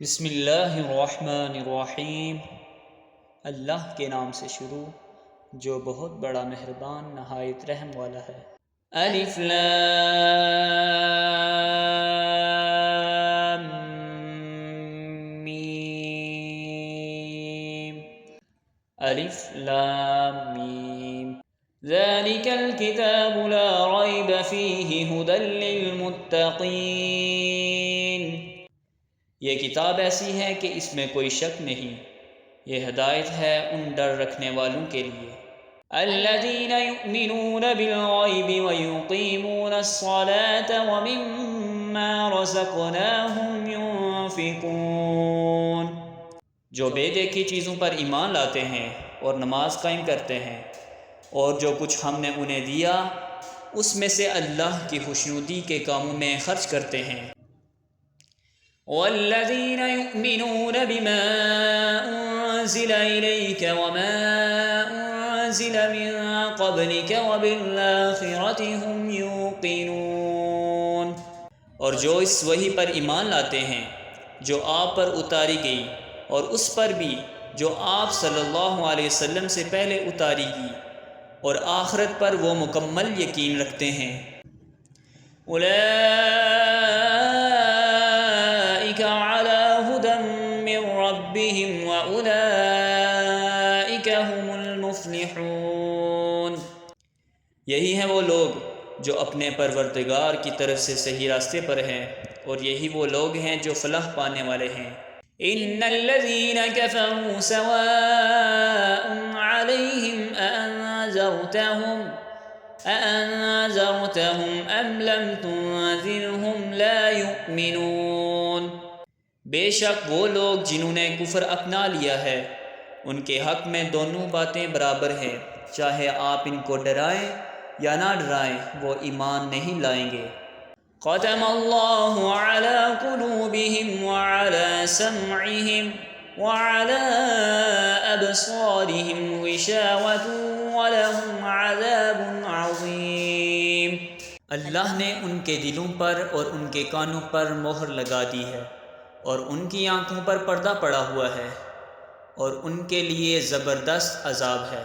بسم اللہ الرحمن الرحیم، اللہ کے نام سے شروع جو بہت بڑا مہربان نہایت رحم والا ہے۔ الف لام میم، الف لام میم، ذالک الکتاب لا ریب فیہ ھدی للمتقین، یہ کتاب ایسی ہے کہ اس میں کوئی شک نہیں، یہ ہدایت ہے ان ڈر رکھنے والوں کے لیے۔ الذین یؤمنون بالغیب ویقیمون الصلاة ومما رزقناہم ینفقون، جو بے دیکھی چیزوں پر ایمان لاتے ہیں اور نماز قائم کرتے ہیں، اور جو کچھ ہم نے انہیں دیا اس میں سے اللہ کی خوشنودی کے کاموں میں خرچ کرتے ہیں۔ والذین یؤمنون بما انزل الیک وما انزل من قبلک وبالآخرۃ هم یوقنون، اور جو اس وحی پر ایمان لاتے ہیں جو آپ پر اتاری گئی اور اس پر بھی جو آپ صلی اللہ علیہ وسلم سے پہلے اتاری گی، اور آخرت پر وہ مکمل یقین رکھتے ہیں۔ اولئک علی ھدی من ربہم واولئک ھم المفلحون، یہی ہیں وہ لوگ جو اپنے پروردگار کی طرف سے صحیح راستے پر ہیں، اور یہی وہ لوگ ہیں جو فلاح پانے والے ہیں۔ ان الذین کفروا سواء علیہم أأنذرتهم أم لم تنذرهم لا يؤمنون، بے شک وہ لوگ جنہوں نے کفر اپنا لیا ہے ان کے حق میں دونوں باتیں برابر ہیں، چاہے آپ ان کو ڈرائیں یا نہ ڈرائیں وہ ایمان نہیں لائیں گے۔ ختم اللہ علی قلوبہم وعلی سمعہم وعلی ابصارہم غشاوۃ وَلَهُمْ عَذَابٌ عَظِيمٌ، اللہ نے ان کے دلوں پر اور ان کے کانوں پر مہر لگا دی ہے، اور ان کی آنکھوں پر پردہ پڑا ہوا ہے، اور ان کے لیے زبردست عذاب ہے۔